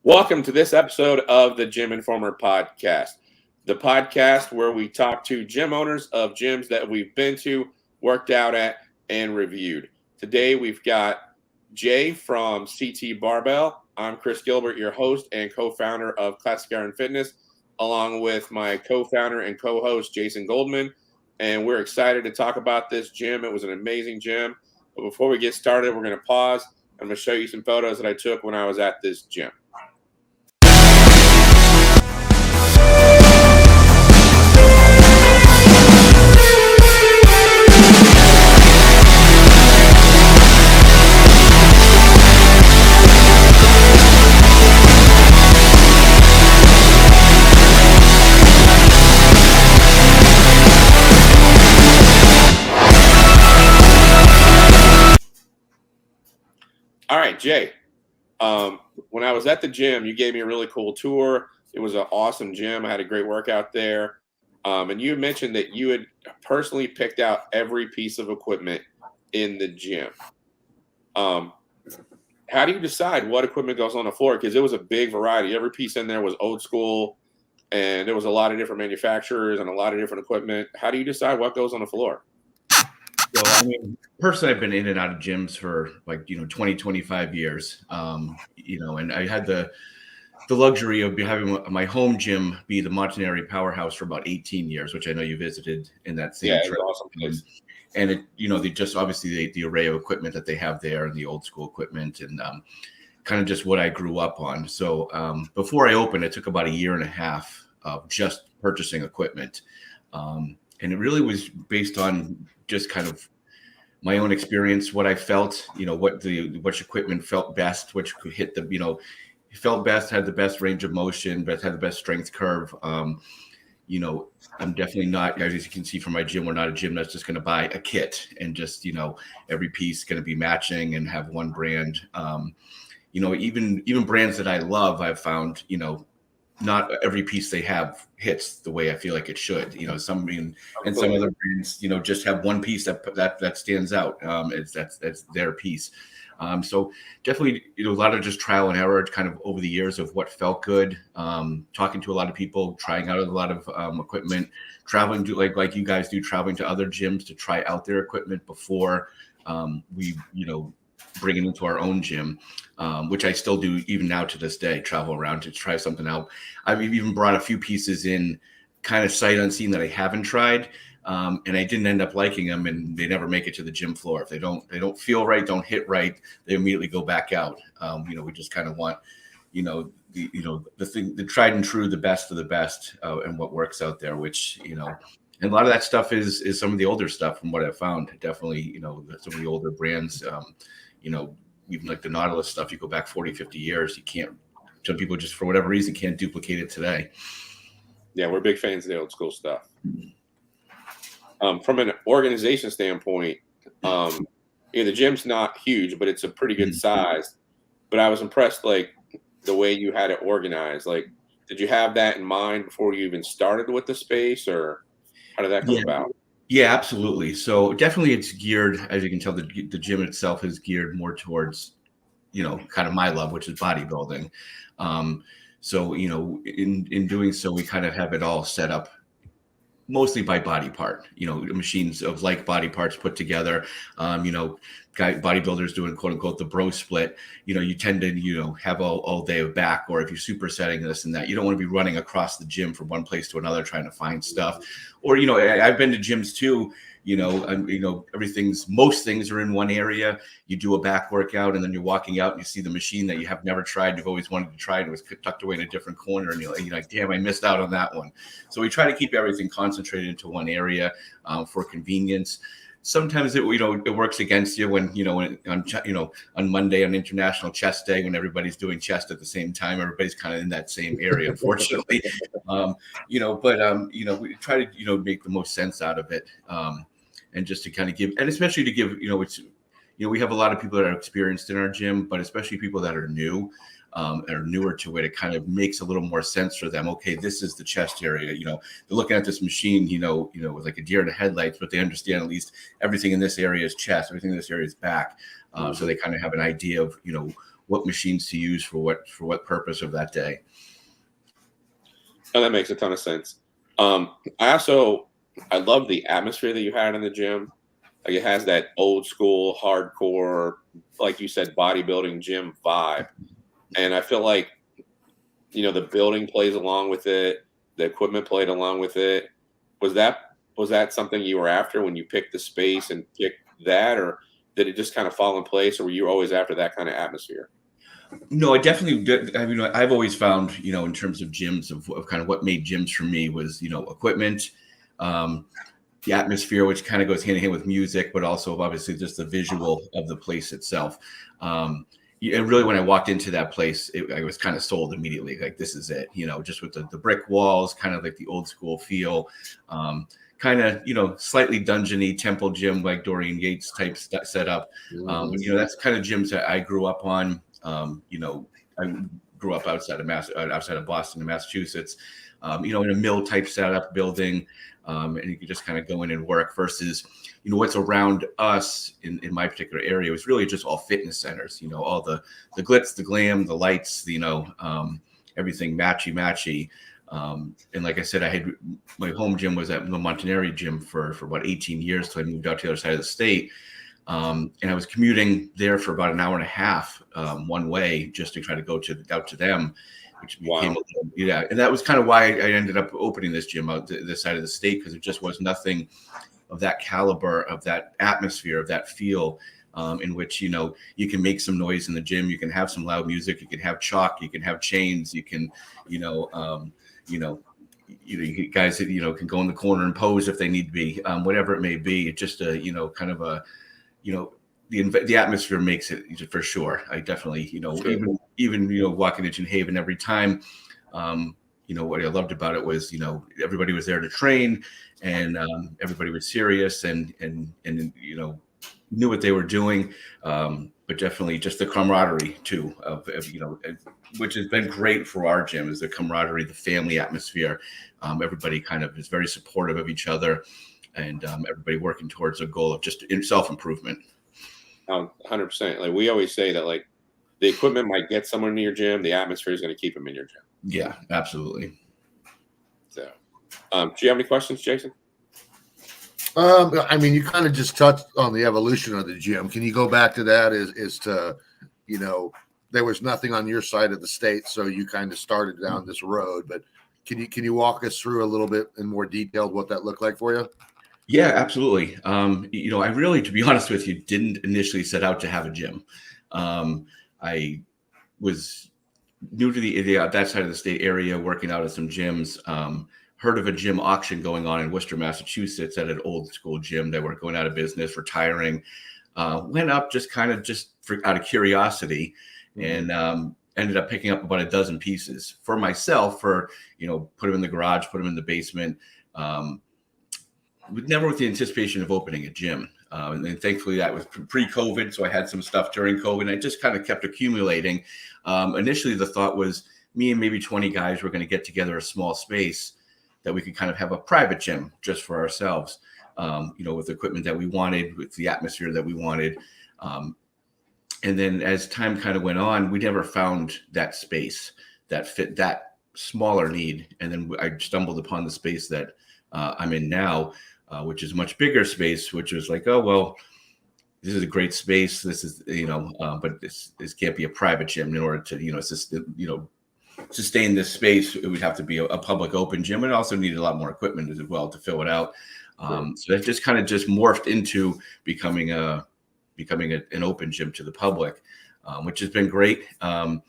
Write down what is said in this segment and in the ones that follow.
Welcome to this episode of the GymInformer podcast, the podcast where we talk to gym owners of gyms that we've been to, worked out at, and reviewed. Today we've got Jay from CT Barbell. I'm Chris Gilbert, your host and co-founder of Classic Iron Fitness, along with my co-founder and co-host Jason Goldman. And we're excited to talk about this gym. It was an amazing gym. But before we get started, we're going to pause. I'm going to show you some photos that I took when I was at this gym. All right, Jay, when I was at the gym, you gave me a really cool tour. It was an awesome gym. I had a great workout there. And you mentioned that you had personally picked out every piece of equipment in the gym. How do you decide what equipment goes on the floor? Because it was a big variety. Every piece in there was old school, and there was a lot of different manufacturers and a lot of different equipment. How do you decide what goes on the floor? So, I mean, personally, I've been in and out of gyms for 20, 25 years, and I had the luxury of having my home gym be the Montanari Powerhouse for about 18 years, which I know you visited in that same trip. Awesome place. And they just obviously the array of equipment that they have there and the old school equipment and kind of just what I grew up on. So before I opened, it took about a year and a half of just purchasing equipment. And it really was based on just kind of my own experience, what I felt, which equipment felt best, which could hit the, felt best, had the best range of motion, but had the best strength curve. I'm definitely not, as you can see from my gym, we're not a gym that's just going to buy a kit and just, every piece going to be matching and have one brand. Even brands that I love, I've found, not every piece they have hits the way I feel like it should. Some other brands, just have one piece that stands out. That's their piece. So definitely, a lot of just trial and error, kind of over the years of what felt good. Talking to a lot of people, trying out a lot of equipment, traveling to like you guys do, traveling to other gyms to try out their equipment before we bring it into our own gym, which I still do even now to this day, travel around to try something out. I've even brought a few pieces in kind of sight unseen that I haven't tried. And I didn't end up liking them, and they never make it to the gym floor. If they don't feel right, don't hit right, they immediately go back out. We just kind of want, the tried and true, the best of the best, and what works out there, which, and a lot of that stuff is some of the older stuff from what I've found. Definitely, some of the older brands, even like the Nautilus stuff, you go back 40, 50 years, some people just for whatever reason can't duplicate it today. Yeah, we're big fans of the old school stuff. From an organization standpoint, the gym's not huge, but it's a pretty good size. But I was impressed, the way you had it organized. Did you have that in mind before you even started with the space, or how did that go about? Yeah, absolutely. So definitely it's geared, as you can tell, the gym itself is geared more towards, kind of my love, which is bodybuilding. So, in doing so, we kind of have it all set up mostly by body part, machines of like body parts put together, bodybuilders doing quote unquote the bro split, you tend to, have all day of back, or if you're supersetting this and that, you don't want to be running across the gym from one place to another trying to find stuff. Or, I've been to gyms too, most things are in one area. You do a back workout and then you're walking out and you see the machine that you have never tried. You've always wanted to try it. It was tucked away in a different corner and you're like, damn, I missed out on that one. So we try to keep everything concentrated into one area for convenience. Sometimes it works against you when, on Monday on International Chest Day, when everybody's doing chest at the same time, everybody's kind of in that same area, unfortunately. We try to, make the most sense out of it. And just to kind of give, and especially to give, we have a lot of people that are experienced in our gym, but especially people that are new. are newer to it, it kind of makes a little more sense for them. Okay, this is the chest area. They're looking at this machine, with like a deer in the headlights, but they understand at least everything in this area is chest, everything in this area is back. So they kind of have an idea of, what machines to use for what purpose of that day. Oh, that makes a ton of sense. I love the atmosphere that you had in the gym. Like, it has that old school, hardcore, like you said, bodybuilding gym vibe. And I feel like, the building plays along with it. The equipment played along with it. Was that something you were after when you picked the space and picked that, or did it just kind of fall in place, or were you always after that kind of atmosphere? No, I definitely did. I mean, I've always found, in terms of gyms, of kind of what made gyms for me was, equipment, the atmosphere, which kind of goes hand in hand with music, but also obviously just the visual of the place itself. And really, when I walked into that place, I was kind of sold immediately. Like, this is it, just with the brick walls, kind of like the old school feel, kind of, slightly dungeony temple gym, like Dorian Yates type setup. That's kind of gyms that I grew up on. I grew up outside of Boston and Massachusetts, in a mill type setup building. And you could just kind of go in and work versus, what's around us in my particular area was really just all fitness centers, all the glitz, the glam, the lights, everything matchy. And like I said, my home gym was at the Montanari gym for about 18 years till I moved out to the other side of the state. And I was commuting there for about an hour and a half one way just to try to go out to them, which became and that was kind of why I ended up opening this gym out this side of the state, because it just was nothing of that caliber, of that atmosphere, of that feel, in which you can make some noise in the gym, you can have some loud music, you can have chalk, you can have chains, you can guys that can go in the corner and pose if they need to be, whatever it may be. It's just a kind of a the atmosphere makes it for sure. I definitely even walking to Gin Haven every time. What I loved about it was everybody was there to train, and everybody was serious and knew what they were doing. But definitely just the camaraderie too of which has been great for our gym, is the camaraderie, the family atmosphere. Everybody kind of is very supportive of each other, and everybody working towards a goal of just self-improvement. 100%. Like, we always say that, like, the equipment might get someone in your gym, the atmosphere is going to keep them in your gym. Yeah, absolutely. So, do you have any questions, Jason? I mean, you kind of just touched on the evolution of the gym. Can you go back to that as to, there was nothing on your side of the state, so you kind of started down this road, but can you walk us through a little bit in more detail what that looked like for you? Yeah, absolutely. I really, to be honest with you, didn't initially set out to have a gym. I was new to that side of the state area, working out at some gyms. Heard of a gym auction going on in Worcester, Massachusetts, at an old school gym that were going out of business, retiring. Went up just out of curiosity, and ended up picking up about a dozen pieces for myself. Put them in the garage, put them in the basement. Never with the anticipation of opening a gym. And then thankfully that was pre-COVID. So I had some stuff during COVID, and I just kind of kept accumulating. Initially, the thought was me and maybe 20 guys were going to get together a small space that we could kind of have a private gym just for ourselves, with the equipment that we wanted, with the atmosphere that we wanted. And then as time kind of went on, we never found that space that fit that smaller need. And then I stumbled upon the space that I'm in now, which is a much bigger space, which was like, oh, well, this is a great space. This is, but this can't be a private gym. In order to, sustain this space, it would have to be a public open gym, and also needed a lot more equipment as well to fill it out. So that just kind of morphed into becoming an open gym to the public, which has been great. And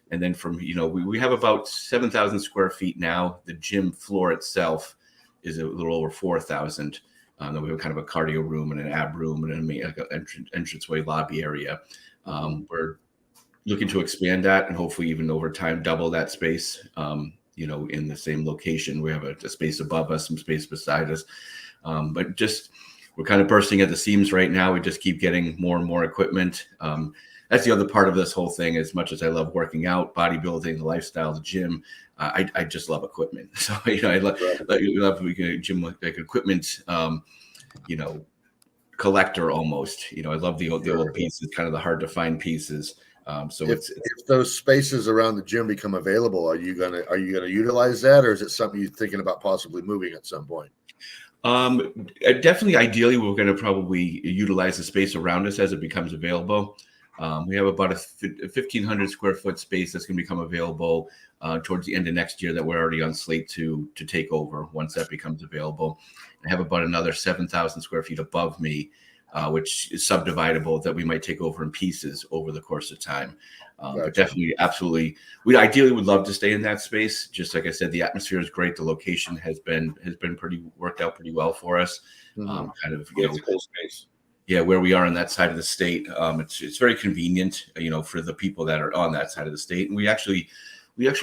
then from, we have about 7,000 square feet now. The gym floor itself is a little over 4,000. Then we have kind of a cardio room and an ab room and an entranceway lobby area. We're looking to expand that and hopefully even over time double that space, in the same location. We have a space above us, some space beside us. But we're kind of bursting at the seams right now. We just keep getting more and more equipment. that's the other part of this whole thing. As much as I love working out, bodybuilding, the lifestyle, the gym, I just love equipment. So I love gym like equipment. Collector almost. I love the old pieces, kind of the hard to find pieces. So if those spaces around the gym become available, are you gonna utilize that, or is it something you're thinking about possibly moving at some point? Definitely, ideally, we're going to probably utilize the space around us as it becomes available. We have about a 1,500 square foot space that's going to become available towards the end of next year that we're already on slate to take over once that becomes available. I have about another 7,000 square feet above me, which is subdividable, that we might take over in pieces over the course of time. Gotcha. But definitely, absolutely, we ideally would love to stay in that space. Just like I said, the atmosphere is great. The location has been worked out pretty well for us. Kind of, it's a cool space. Yeah, where we are on that side of the state, it's very convenient, for the people that are on that side of the state. And we actually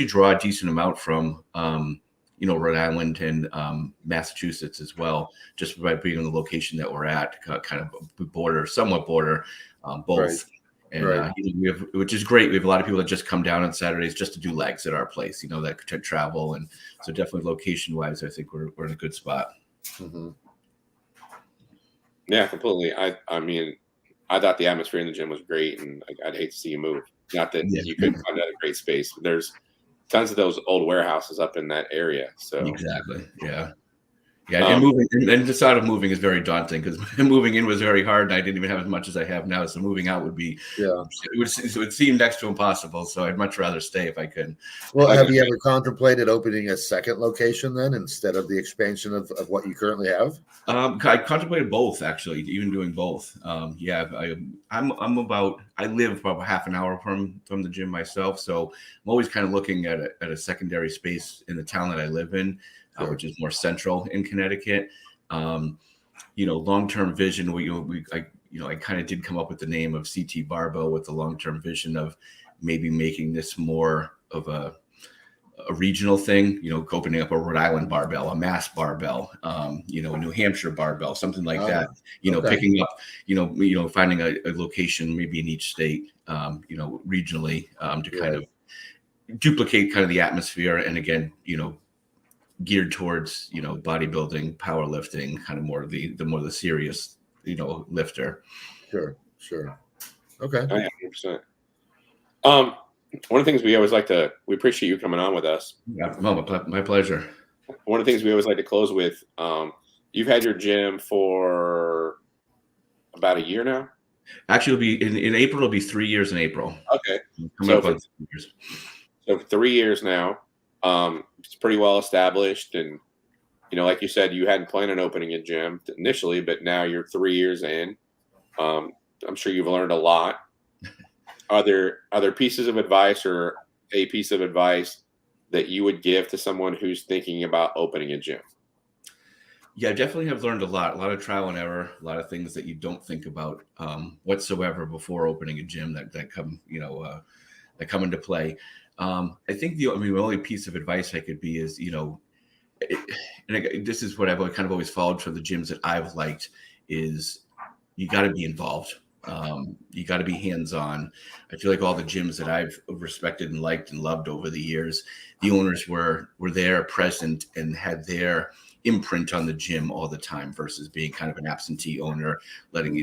draw a decent amount from, Rhode Island and Massachusetts as well, just by being in the location that we're at, kind of somewhat border, both. Right. And we have, which is great. We have a lot of people that just come down on Saturdays just to do legs at our place, that could travel. And so definitely location wise, I think we're in a good spot. Mm-hmm. Yeah, completely. I mean, I thought the atmosphere in the gym was great, and I'd hate to see you move. Not that you couldn't find a great space. There's tons of those old warehouses up in that area. So exactly, yeah. And moving and the thought of moving is very daunting, because moving in was very hard, and I didn't even have as much as I have now. So moving out would be it would seem next to impossible. So I'd much rather stay if I could. Well, have you ever contemplated opening a second location then, instead of the expansion of what you currently have? I contemplated both, actually, even doing both. I live about half an hour from the gym myself, so I'm always kind of looking at a secondary space in the town that I live in. Which is more central in Connecticut. Long-term vision. I kind of did come up with the name of CT Barbell, with the long-term vision of maybe making this more of a regional thing. Opening up a Rhode Island barbell, a Mass barbell, a New Hampshire barbell, something like that. Picking up, finding a location maybe in each state, regionally, to kind of duplicate kind of the atmosphere, and again, geared towards bodybuilding, powerlifting, kind of more the serious lifter. Sure. Okay. 100%. One of the things we appreciate you coming on with us. Yeah, my pleasure. One of the things we always like to close with, you've had your gym for about a year now. Actually, it'll be in April. It'll be 3 years in April. Okay, so for 3 years now. It's pretty well established, and like you said, you hadn't planned on opening a gym initially, but now you're 3 years in. I'm sure you've learned a lot. Are there pieces of advice, or a piece of advice that you would give to someone who's thinking about opening a gym? Yeah, I definitely have learned a lot of trial and error, a lot of things that you don't think about whatsoever before opening a gym that come into play. I think the only piece of advice I could be is, this is what I've kind of always followed for the gyms that I've liked, is you got to be involved. You got to be hands-on. I feel like all the gyms that I've respected and liked and loved over the years, the owners were there, present, and had their imprint on the gym all the time, versus being kind of an absentee owner, letting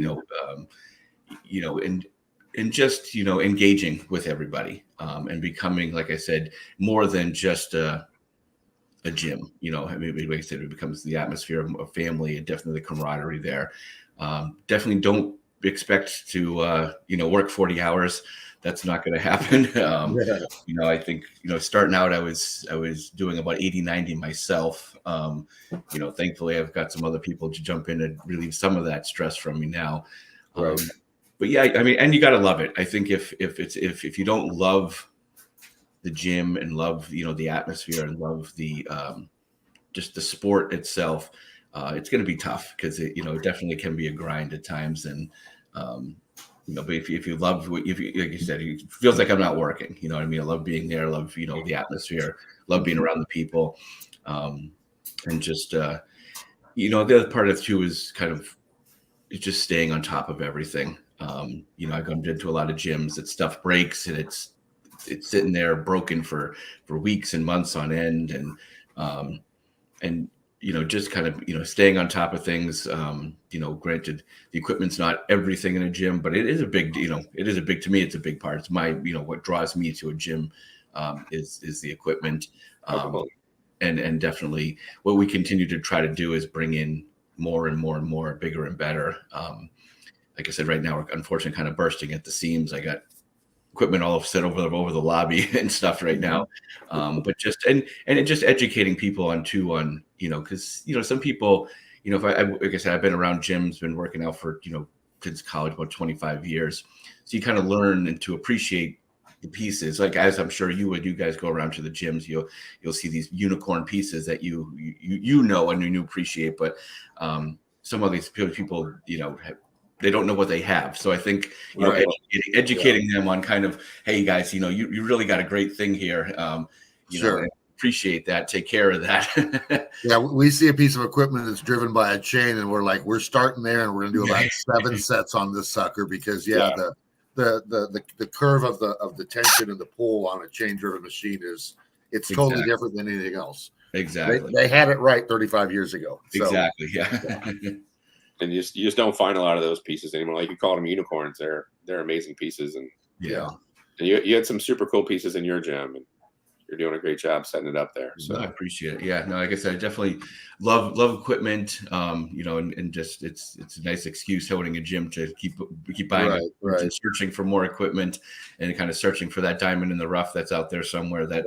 and just engaging with everybody, and becoming, like I said, more than just a gym. Like I said, it becomes the atmosphere of a family, and definitely the camaraderie there. Definitely don't expect to work 40 hours. That's not going to happen. I think starting out, I was doing about 80-90 myself. Thankfully I've got some other people to jump in and relieve some of that stress from me now. But yeah, and you got to love it. I think if you don't love the gym and love the atmosphere and love the just the sport itself, it's going to be tough, because it definitely can be a grind at times. And but if you love, like you said, it feels like I'm not working. You know what I mean? I love being there. I love the atmosphere. Love being around the people, and just the other part of it too is kind of just staying on top of everything. I've gone into a lot of gyms that stuff breaks and it's sitting there broken for weeks and months on end, and just kind of staying on top of things. Granted, the equipment's not everything in a gym, but it is a big to me, it's a big part. It's my what draws me to a gym is the equipment. And definitely what we continue to try to do is bring in more and more and more, bigger and better. Like I said, right now we're unfortunately kind of bursting at the seams. I got equipment all set over the lobby and stuff right now. But just just educating people on because some people, if like I said, I've been around gyms, been working out for since college, about 25 years. So you kind of learn and to appreciate the pieces, like as I'm sure you guys go around to the gyms, you'll see these unicorn pieces that you and you appreciate, but some of these people they don't know what they have. So I think educating them on kind of, hey guys, you really got a great thing here. Sure. And appreciate that. Take care of that. Yeah, we see a piece of equipment that's driven by a chain, and we're like, we're starting there, and we're gonna do about 7 sets on this sucker because the curve of the tension and the pull on a chain driven machine it's totally different than anything else. Exactly. They had it right 35 years ago. So, exactly. Yeah. And you just don't find a lot of those pieces anymore. Like you call them unicorns. They're amazing pieces. And yeah. And you had some super cool pieces in your gym, and you're doing a great job setting it up there. So I appreciate it. Yeah, no, like I said, I definitely love equipment. And just it's a nice excuse owning a gym to keep buying, and searching for more equipment, and kind of searching for that diamond in the rough that's out there somewhere. That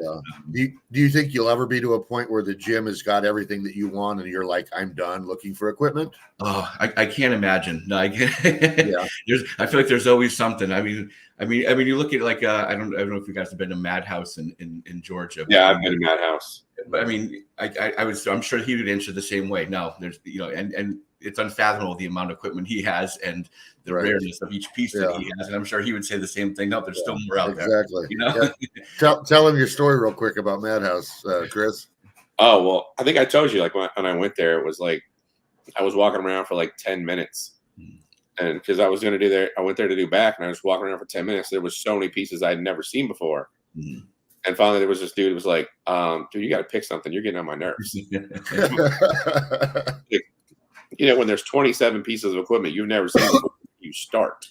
do you think you'll ever be to a point where the gym has got everything that you want, and you're like, I'm done looking for equipment? Oh, I can't imagine. No, I can't. I feel like there's always something. I mean, you look at like I don't know if you guys have been to Madhouse in Georgia. Yeah, I've been to Madhouse. But I mean, I'm sure he would answer the same way. No, there's and it's unfathomable the amount of equipment he has and the rareness of each piece that he has. And I'm sure he would say the same thing. No, there's still more out there. Exactly. Tell him your story real quick about Madhouse, Chris. Oh well, I think I told you, like when I went there, it was like I was walking around for like 10 minutes. And because I was going to do there, I went there to do back, and I was walking around for 10 minutes. There was so many pieces I had never seen before. Mm-hmm. And finally, there was this dude who was like, dude, you got to pick something. You're getting on my nerves. When there's 27 pieces of equipment you've never seen before, you start.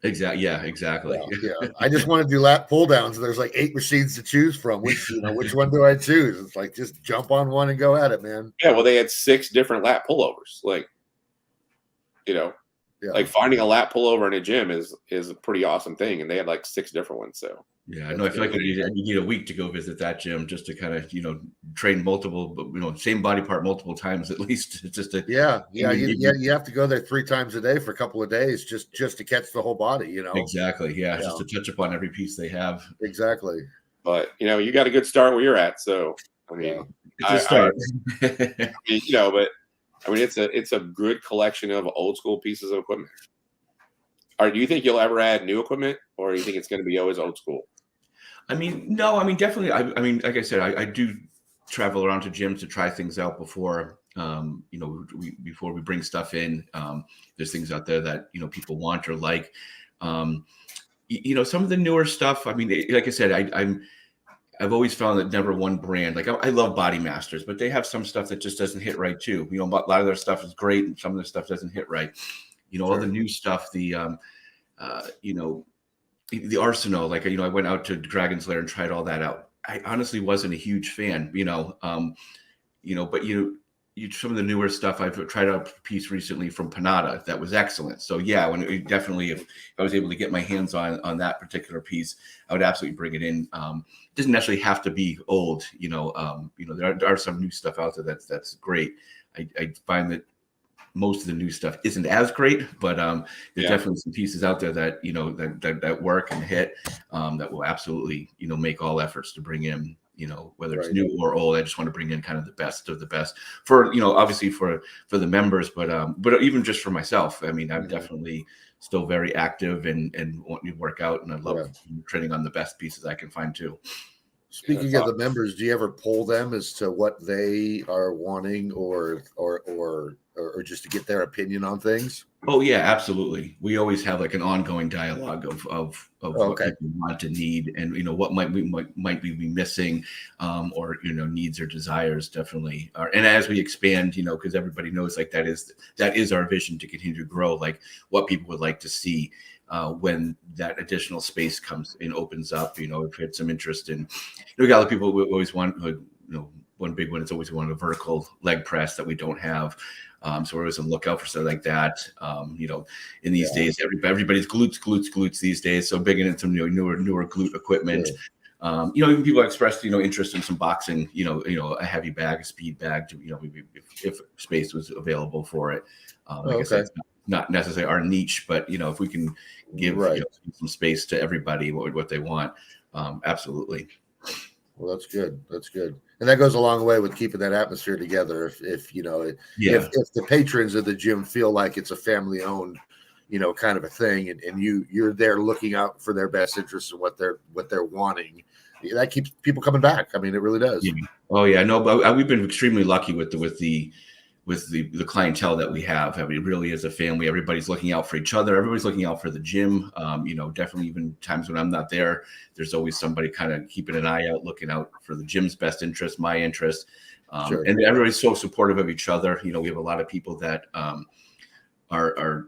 Exactly. Yeah, exactly. Yeah. I just want to do lat pull downs, and there's like 8 machines to choose from. Which one do I choose? It's like, just jump on one and go at it, man. Yeah. Well, they had 6 different lat pullovers. Like finding a lat pullover in a gym is a pretty awesome thing. And they had like 6 different ones. So yeah, no, I feel like you need a week to go visit that gym just to kind of, train multiple, same body part multiple times at least. It's just you have to go there 3 times a day for a couple of days just to catch the whole body, Exactly. Yeah, just to touch upon every piece they have. Exactly. But you got a good start where you're at. So I mean, it's a start. It's a good collection of old school pieces of equipment. Or do you think you'll ever add new equipment, or do you think it's going to be always old school? I mean, no, I mean, definitely. I mean, like I said, I do travel around to gyms to try things out before, before we bring stuff in. There's things out there that, people want or like, some of the newer stuff. I mean, like I said, I've always found that never one brand, like I love Body Masters, but they have some stuff that just doesn't hit right too. A lot of their stuff is great, and some of their stuff doesn't hit right. All the new stuff, the Arsenal, like, I went out to Dragon's Lair and tried all that out. I honestly wasn't a huge fan, but some of the newer stuff, I've tried out a piece recently from Panada that was excellent. So yeah, if I was able to get my hands on that particular piece, I would absolutely bring it in. It doesn't necessarily have to be old, there are some new stuff out there that's great. I find that most of the new stuff isn't as great, but there's definitely some pieces out there that that work and hit, that will absolutely make all efforts to bring in, whether it's new or old. I just want to bring in kind of the best of the best for obviously for the members, but even just for myself. I mean, I'm definitely still very active and want to work out, and I love training on the best pieces I can find too. Speaking of the members, do you ever poll them as to what they are wanting or or just to get their opinion on things? Oh yeah, absolutely. We always have like an ongoing dialogue of what people want and need, and what might we be missing, or needs or desires, definitely. And as we expand, because everybody knows like that is our vision to continue to grow. Like what people would like to see when that additional space comes and opens up. If we had some interest in, we got a lot of people who always want, one big one is always want a vertical leg press that we don't have. So we're always on the lookout for something like that. In these days, everybody's glutes these days. So big into some newer glute equipment. Even people expressed interest in some boxing. A heavy bag, a speed bag. If space was available for it. I guess that's not necessarily our niche, but if we can give some space to everybody, what they want, absolutely. Well, that's good. That's good. And that goes a long way with keeping that atmosphere together. If if the patrons of the gym feel like it's a family owned, kind of a thing, and you're there looking out for their best interests and what they're wanting, that keeps people coming back. I mean, it really does. Yeah. Oh yeah, no, but we've been extremely lucky with the clientele that we have. I mean, it really is a family. Everybody's looking out for each other. Everybody's looking out for the gym. Definitely even times when I'm not there, there's always somebody kind of keeping an eye out, looking out for the gym's best interest, my interest. And everybody's so supportive of each other. We have a lot of people that are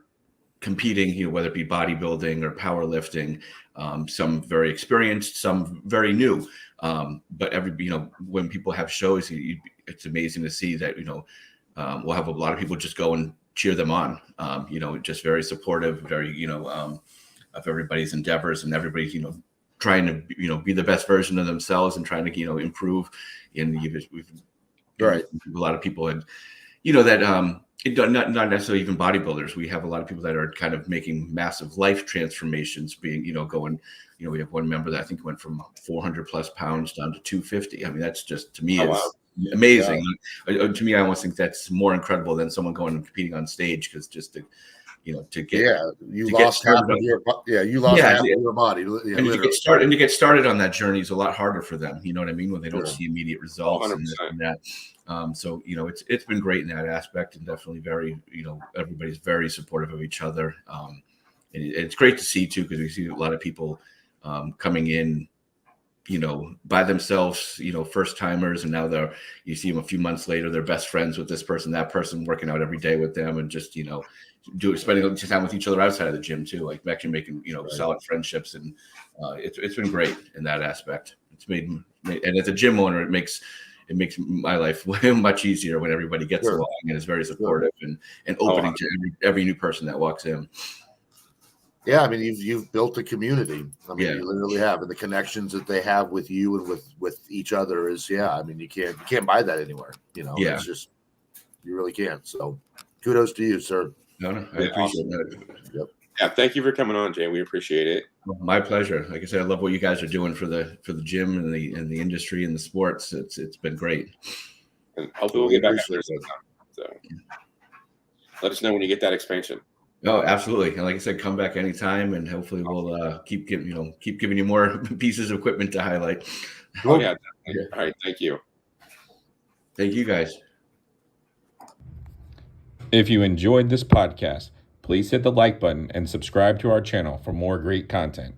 competing, whether it be bodybuilding or powerlifting, some very experienced, some very new. But when people have shows, it's amazing to see that, we'll have a lot of people just go and cheer them on, just very supportive, very, of everybody's endeavors, and everybody's, trying to, be the best version of themselves and trying to, improve. And a lot of people had, that, not necessarily even bodybuilders. We have a lot of people that are kind of making massive life transformations, being, going, we have one member that I think went from 400 plus pounds down to 250. I mean, that's just, to me, amazing. To me, I almost think that's more incredible than someone going and competing on stage, because just to get you lost half of your body. And to get started on that journey is a lot harder for them. You know what I mean? When they don't see immediate results and that. So it's been great in that aspect, and definitely very everybody's very supportive of each other. And it's great to see too, because we see a lot of people coming in, by themselves, first timers, and now you see them a few months later, they're best friends with this person, that person, working out every day with them, and just spending time with each other outside of the gym too, like actually making solid friendships, and it's been great in that aspect. It's made and as a gym owner, it makes my life much easier when everybody gets along and is very supportive and opening to every new person that walks in. Yeah, I mean, you've built a community. I mean, you literally have, and the connections that they have with you and with each other is, I mean, you can't buy that anywhere. It's just, you really can't. So, kudos to you, sir. No, I appreciate that. Yep. Yeah, thank you for coming on, Jay. We appreciate it. My pleasure. Like I said, I love what you guys are doing for the gym and the industry and the sports. It's been great. And hopefully we'll get back there sometime. So let us know when you get that expansion. Oh, absolutely. And like I said, come back anytime, and hopefully we'll keep giving you more pieces of equipment to highlight. Oh yeah. All right. Thank you. Thank you guys. If you enjoyed this podcast, please hit the like button and subscribe to our channel for more great content.